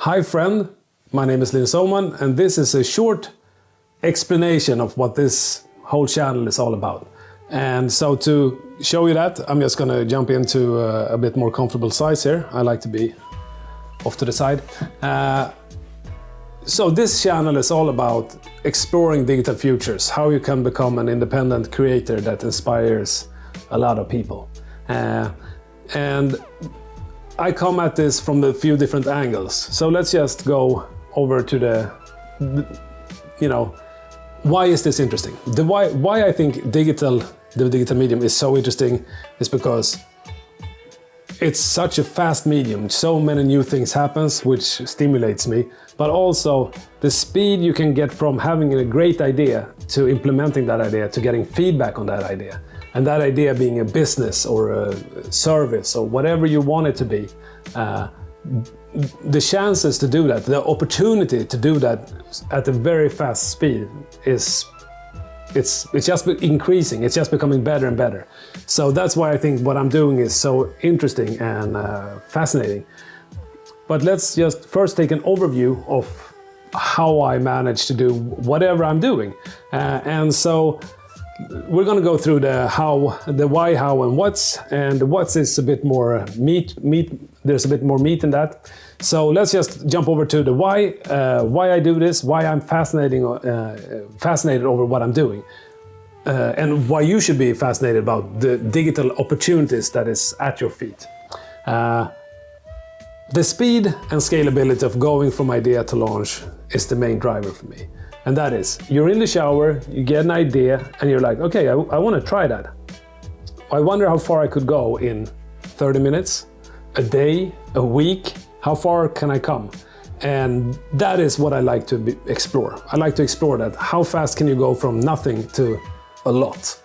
Hi friend, my name is Linus and this is a short explanation of what this whole channel is all about. And so to show you that, I'm just gonna jump into a bit more comfortable size here. I like to be off to the side. So this channel is all about exploring digital futures, how you can become an independent creator that inspires a lot of people. And I come at this from a few different angles. So let's just go over to the why is this interesting? Why I think the digital medium is so interesting is because it's such a fast medium. So many new things happens, which stimulates me, but also the speed you can get from having a great idea to implementing that idea, to getting feedback on that idea. And that idea being a business or a service or whatever you want it to be, the chances to do that, the opportunity to do that at a very fast speed it's just increasing, it's just becoming better and better. So that's why I think what I'm doing is so interesting and fascinating. But let's just first take an overview of how I manage to do whatever I'm doing. And so we're going to go through the how, the why, how, and what's. And the what's is a bit more meat. There's a bit more meat in that. So let's just jump over to the why I do this, why I'm fascinated over what I'm doing, and why you should be fascinated about the digital opportunities that is at your feet. The speed and scalability of going from idea to launch is the main driver for me. And that is, you're in the shower, you get an idea, and you're like, okay, I want to try that. I wonder how far I could go in 30 minutes, a day, a week. How far can I come? And that is what I like to explore. I like to explore that. How fast can you go from nothing to a lot?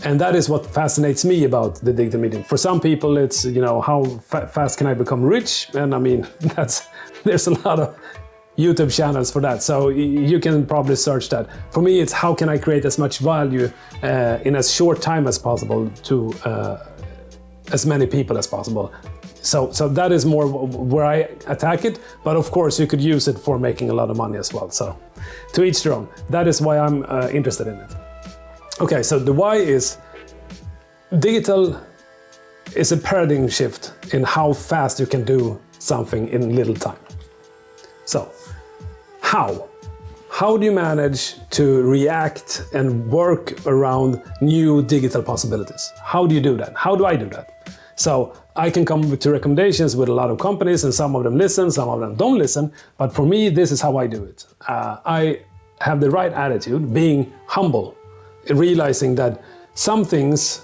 And that is what fascinates me about the digital medium. For some people, it's, how fast can I become rich? And I mean, there's a lot of YouTube channels for that, so you can probably search that. For me, it's how can I create as much value in as short time as possible to as many people as possible. So that is more where I attack it, but of course you could use it for making a lot of money as well. So to each their own. That is why I'm interested in it. Okay, so the why is digital is a paradigm shift in how fast you can do something in little time. So, how do you manage to react and work around new digital possibilities? How do you do that? How do I do that? So, I can come to recommendations with a lot of companies, and some of them listen, some of them don't listen, but for me, this is how I do it. I have the right attitude, being humble, realizing that some things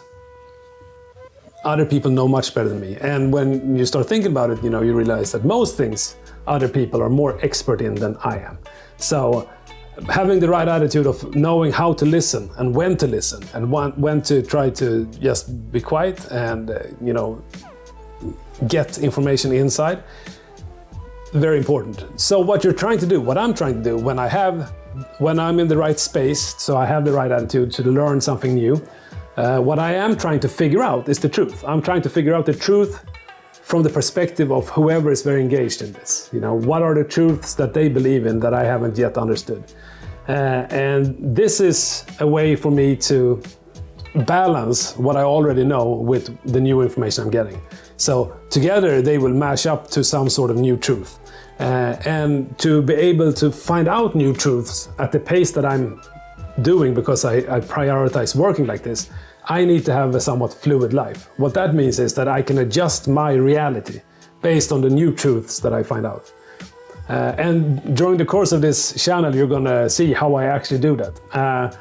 other people know much better than me. And when you start thinking about it, you realize that most things other people are more expert in than I am. So having the right attitude of knowing how to listen and when to listen and when to try to just be quiet and, get information inside, very important. So what you're trying to do, what I'm trying to do when I'm in the right space, so I have the right attitude to learn something new, what I am trying to figure out is the truth. I'm trying to figure out the truth from the perspective of whoever is very engaged in this. What are the truths that they believe in that I haven't yet understood? And this is a way for me to balance what I already know with the new information I'm getting. So together they will mash up to some sort of new truth. And to be able to find out new truths at the pace that I'm doing, because I prioritize working like this, I need to have a somewhat fluid life. What that means is that I can adjust my reality based on the new truths that I find out. And during the course of this channel, you're gonna see how I actually do that.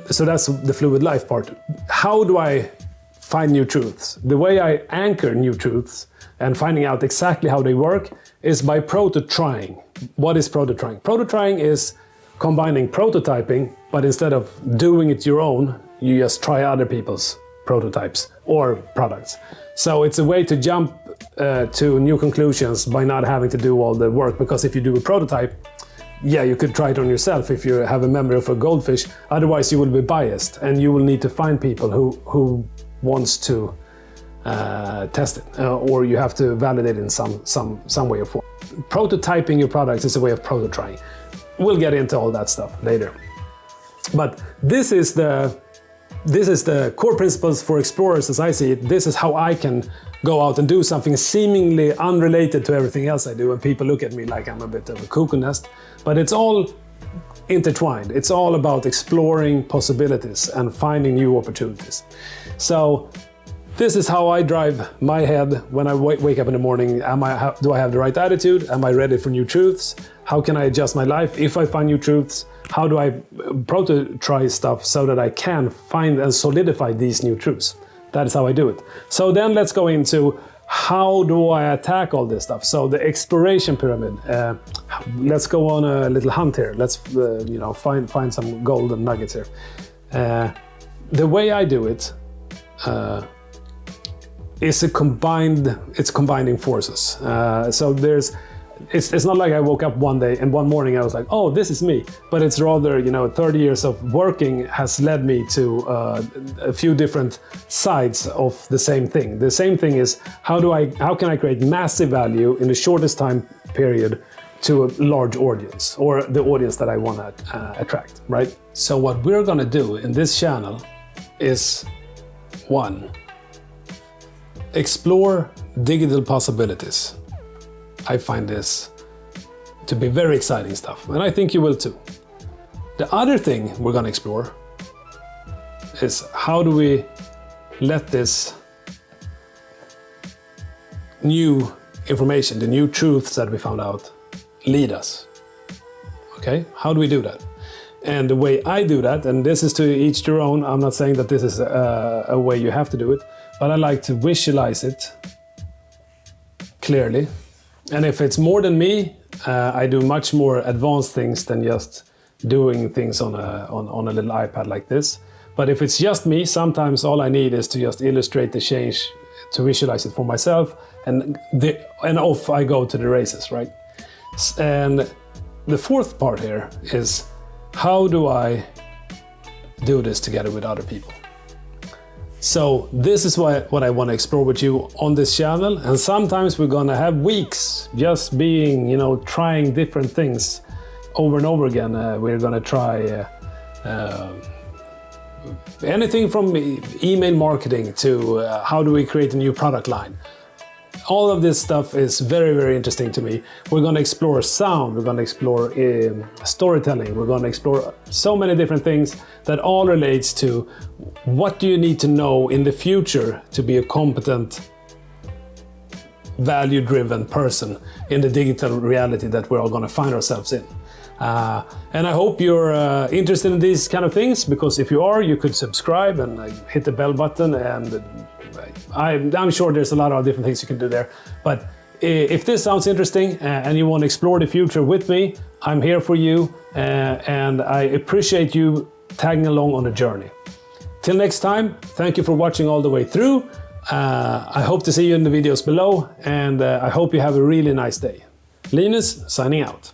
So that's the fluid life part. How do I find new truths? The way I anchor new truths and finding out exactly how they work is by proto-trying. What is proto-trying? Proto-trying is combining prototyping, but instead of doing it your own, you just try other people's prototypes or products. So it's a way to jump to new conclusions by not having to do all the work, because if you do a prototype, yeah, you could try it on yourself if you have a memory of a goldfish. Otherwise you will be biased and you will need to find people who wants to test it, or you have to validate it in some way or form. Prototyping your products is a way of proto-trying. We'll get into all that stuff later. But this is the core principles for explorers as I see it. This is how I can go out and do something seemingly unrelated to everything else I do, and people look at me like I'm a bit of a cuckoo nest. But it's all intertwined. It's all about exploring possibilities and finding new opportunities. So this is how I drive my head when I wake up in the morning. Do I have the right attitude? Am I ready for new truths? How can I adjust my life if I find new truths? How do I proto-try stuff so that I can find and solidify these new truths? That is how I do it. So then let's go into how do I attack all this stuff? So the exploration pyramid. Let's go on a little hunt here. Let's find some golden nuggets here. The way I do it is it's combining forces. So it's not like I woke up one day and one morning I was like, oh, this is me. But it's rather, 30 years of working has led me to a few different sides of the same thing. The same thing is how can I create massive value in the shortest time period to a large audience, or the audience that I want to attract, right? So what we're gonna do in this channel is 1. Explore digital possibilities. I find this to be very exciting stuff, and I think you will too. The other thing we're going to explore is how do we let this new information, the new truths that we found out, lead us. Okay, how do we do that? And the way I do that, and this is to each their own, I'm not saying that this is a way you have to do it, but I like to visualize it clearly. And if it's more than me, I do much more advanced things than just doing things on a little iPad like this. But if it's just me, sometimes all I need is to just illustrate the change, to visualize it for myself, and off I go to the races, right? And the fourth part here is, how do I do this together with other people? So this is what I want to explore with you on this channel, and sometimes we're gonna have weeks just being, trying different things over and over again. We're gonna try anything from email marketing to how do we create a new product line. All of this stuff is very, very interesting to me. We're going to explore sound, we're going to explore storytelling, we're going to explore so many different things that all relates to what do you need to know in the future to be a competent, value-driven person in the digital reality that we're all going to find ourselves in. And I hope you're interested in these kind of things, because if you are, you could subscribe and hit the bell button, and I'm sure there's a lot of different things you can do there. But if this sounds interesting and you want to explore the future with me, I'm here for you, and I appreciate you tagging along on the journey. Till next time, thank you for watching all the way through. I hope to see you in the videos below, and I hope you have a really nice day. Linus signing out.